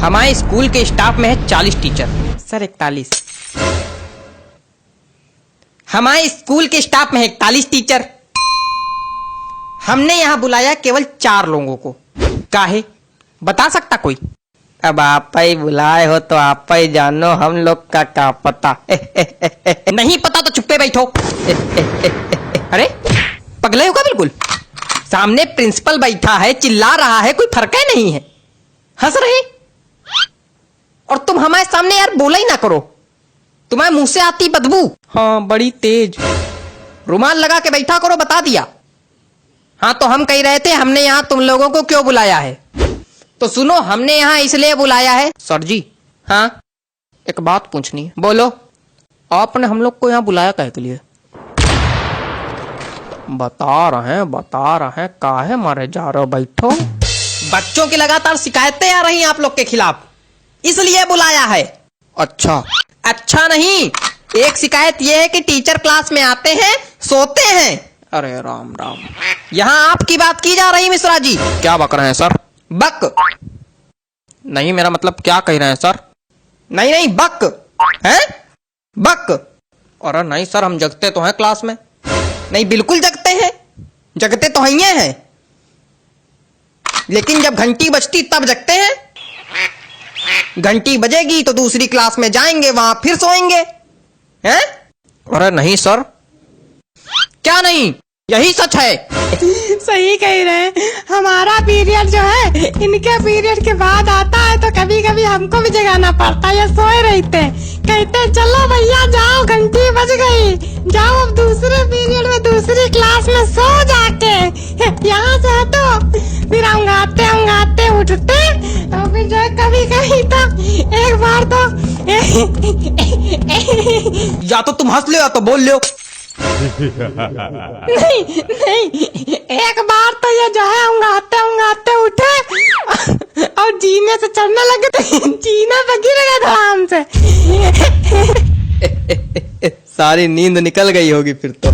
हमारे स्कूल के स्टाफ में है 40 टीचर। सर 41। हमारे स्कूल के स्टाफ में है 41 टीचर। हमने यहाँ बुलाया केवल 4 लोगों को। काहे बता सकता कोई? अब आप ही बुलाए हो तो आप ही जानो, हम लोग का क्या पता। नहीं पता तो चुप्पे बैठो। अरे पगले हो क्या बिल्कुल? सामने प्रिंसिपल बैठा है, चिल्ला रहा है, कोई फर्क है नहीं है, हंस रहे। और तुम हमारे सामने यार बोला ही ना करो, तुम्हारे मुंह से आती बदबू। हाँ बड़ी तेज। रुमाल लगा के बैठा करो, बता दिया। हाँ तो हम कह रहे थे हमने यहाँ तुम लोगों को क्यों बुलाया है। तो सुनो, हमने यहाँ इसलिए बुलाया है। सर जी हाँ एक बात पूछनी है। बोलो। आपने हम लोग को यहाँ बुलाया काहे के लिए? बता रहे हैं काहे मारे जा रहे हो, बैठो। बच्चों की लगातार शिकायतें आ रही हैं आप लोग के खिलाफ, इसलिए बुलाया है। अच्छा नहीं, एक शिकायत यह है कि टीचर क्लास में आते हैं, सोते हैं। अरे राम राम, यहाँ आपकी बात की जा रही मिश्रा जी। क्या बक रहे हैं सर? बक नहीं, मेरा मतलब क्या कह रहे हैं सर? नहीं बक है, बक। अरे नहीं सर, हम जगते तो हैं क्लास में। नहीं बिल्कुल जगते हैं, जगते तो हैं, लेकिन जब घंटी बजती तब जगते हैं। घंटी बजेगी तो दूसरी क्लास में जाएंगे, वहां फिर सोएंगे हैं? अरे नहीं सर। क्या नहीं, यही सच है। सही कह रहे हैं। हमारा पीरियड जो है इनके पीरियड के बाद आता है, तो कभी कभी हमको भी जगाना पड़ता है। ये सोए रहते, कहते चलो भैया जाओ, घंटी बज गई, जाओ अब दूसरे पीरियड में दूसरी क्लास में सो जाके। यहाँ से हटो, फिर अंगाते उठते, और फिर जो कभी कभी तो एक बार तो या तो तुम हंस लो या तो बोल लो। नहीं एक बार तो ये जो है उंगाते उठे और जीने से चढ़ने लगे, तो जीने पे गिर गए आराम से। सारी नींद निकल गई होगी फिर तो।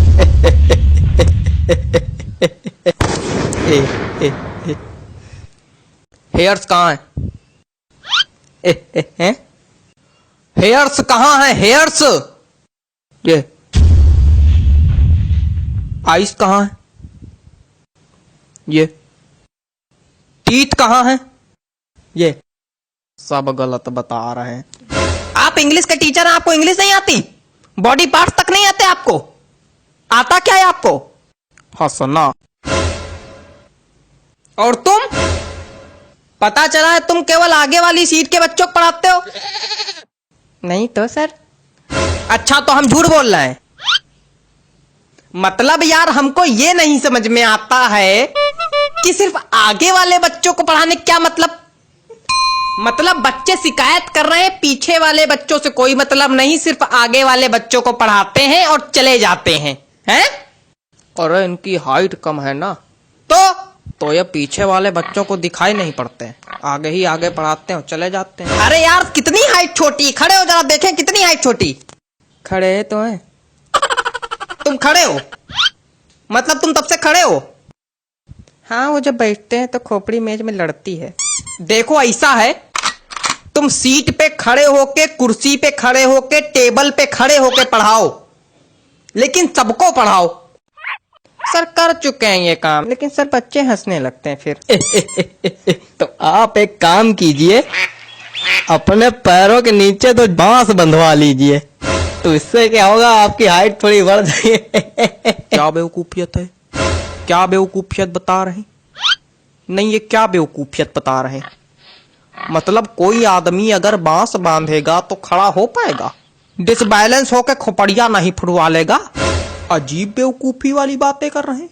हेयर्स कहाँ है? हेयर्स कहाँ है? हेयर्स ये आइस कहाँ है? ये टीथ कहाँ है? ये सब गलत बता रहे हैं। आप इंग्लिश के टीचर हैं, आपको इंग्लिश नहीं आती? बॉडी पार्ट्स तक नहीं आते आपको? आता क्या है आपको? हंसना। और तुम, पता चला है तुम केवल आगे वाली सीट के बच्चों को पढ़ाते हो। नहीं तो सर। अच्छा तो हम झूठ बोल रहे हैं? मतलब यार हमको ये नहीं समझ में आता है कि सिर्फ आगे वाले बच्चों को पढ़ाने क्या मतलब बच्चे शिकायत कर रहे हैं, पीछे वाले बच्चों से कोई मतलब नहीं, सिर्फ आगे वाले बच्चों को पढ़ाते हैं और चले जाते हैं, हैं? और इनकी हाइट कम है ना, तो ये पीछे वाले बच्चों को दिखाई नहीं पड़ते हैं, आगे ही आगे पढ़ाते हैं और चले जाते हैं। अरे यार कितनी हाइट छोटी, खड़े हो जरा देखें कितनी हाइट छोटी। खड़े तो हैं। तुम खड़े हो मतलब तुम तब से खड़े हो? हाँ वो जब बैठते हैं तो खोपड़ी मेज में लड़ती है। देखो ऐसा है, तुम सीट पे खड़े होके, कुर्सी पे खड़े होके, टेबल पे खड़े होके पढ़ाओ, लेकिन सबको पढ़ाओ। सर कर चुके हैं ये काम, लेकिन सर बच्चे हंसने लगते हैं फिर। तो आप एक काम कीजिए, अपने पैरों के नीचे तो बांस बंधवा लीजिए, तो इससे क्या होगा, आपकी हाइट थोड़ी बढ़ जाएगी। क्या बेवकूफियत है? क्या बेवकूफियत बता रहे? नहीं ये क्या बेवकूफियत बता रहे? मतलब कोई आदमी अगर बांस बांधेगा तो खड़ा हो पाएगा, डिसबैलेंस होकर खोपड़िया नहीं फुटवा लेगा। अजीब बेवकूफी वाली बातें कर रहे हैं।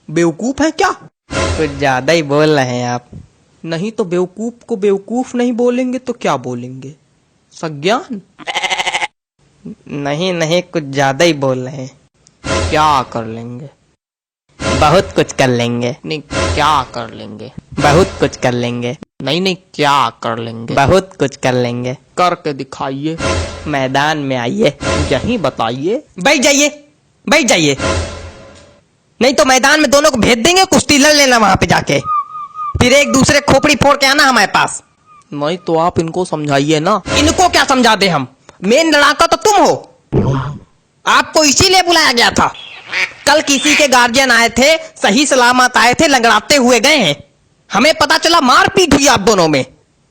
बेवकूफ है क्या? कुछ ज्यादा ही बोल रहे हैं आप। नहीं तो बेवकूफ को बेवकूफ नहीं बोलेंगे तो क्या बोलेंगे? सज्ञान? नहीं कुछ ज्यादा ही बोल रहे हैं। क्या कर लेंगे? बहुत कुछ कर लेंगे। नहीं क्या कर लेंगे? बहुत कुछ कर लेंगे। नहीं क्या कर लेंगे? बहुत कुछ कर लेंगे। करके दिखाइए। मैदान में आइए, यहीं बताइए। बैठ जाइए। नहीं तो मैदान में दोनों को भेज देंगे, कुश्ती लड़ लेना वहां पे जाके, फिर एक दूसरे खोपड़ी फोड़ के आना हमारे पास। नहीं तो आप इनको समझाइए ना। इनको क्या समझा दे हम, मेन लड़ाका तो तुम हो। आपको इसीलिए बुलाया गया था। कल किसी के गार्जियन आए थे, सही सलामत आए थे, लंगड़ाते हुए गए हैं। हमें पता चला मारपीट हुई आप दोनों में।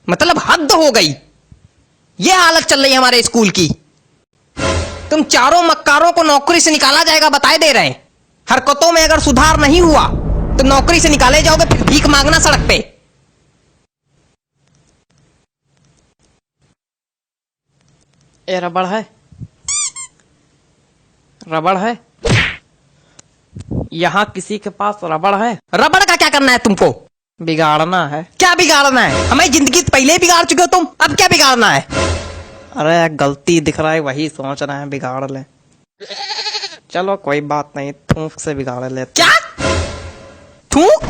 मतलब हद हो गई। ये हालत चल रही है हमारे स्कूल की। तुम चारों मक्कारों को नौकरी से निकाला जाएगा बताए दे रहे हैं। हरकतों में अगर सुधार नहीं हुआ तो नौकरी से निकाले जाओगे, फिर भीख मांगना सड़क पे। ये रबड़ है, रबड़ है। यहां किसी के पास रबड़ है? रबड़ का क्या करना है तुमको? बिगाड़ना है। क्या बिगाड़ना है? हमारी जिंदगी तो पहले ही बिगाड़ चुके हो तुम, अब क्या बिगाड़ना है? अरे गलती दिख रहा है, वही सोच रहे हैं बिगाड़ ले। चलो कोई बात नहीं, थूक से बिगाड़ लेते। क्या थूक?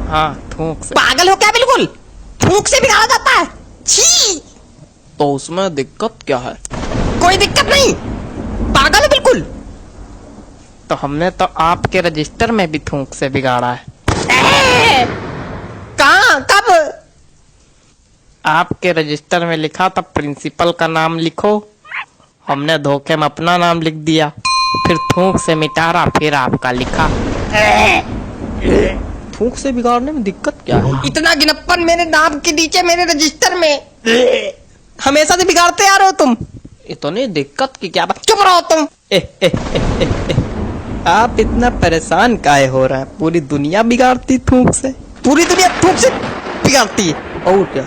हाँ थूक से। पागल हो क्या बिल्कुल? थूक से बिगाड़ा जाता है? छी! तो उसमें दिक्कत क्या है? कोई दिक्कत नहीं, पागल है बिल्कुल। तो हमने तो आपके रजिस्टर में भी थूक से बिगाड़ा है। कहाँ, कब? आपके रजिस्टर में लिखा था प्रिंसिपल का नाम लिखो, हमने धोखे में अपना नाम लिख दिया, फिर थूक से मिटारा, फिर आपका लिखा। थूक से बिगाड़ने में दिक्कत क्या है? इतना गिनप्पन मेरे नाम के नीचे मेरे रजिस्टर में। हमेशा से बिगाड़ते आ रहे हो तुम। इतनी दिक्कत की क्या बात? चुप रहो तुम। आप इतना परेशान काहे हो रहे हैं? पूरी दुनिया बिगाड़ती थूक से, पूरी दुनिया थूक से बिगाड़ती है। और क्या?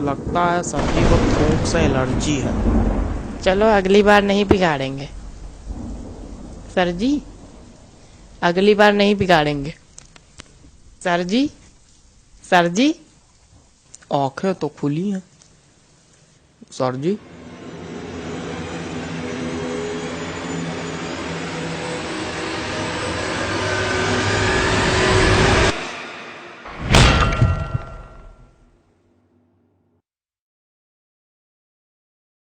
लगता है सभी को थूक से एलर्जी है। चलो अगली बार नहीं बिगाड़ेंगे सर जी, अगली बार नहीं बिगाड़ेंगे सर जी। सर जी आंखें तो खुली हैं सर जी।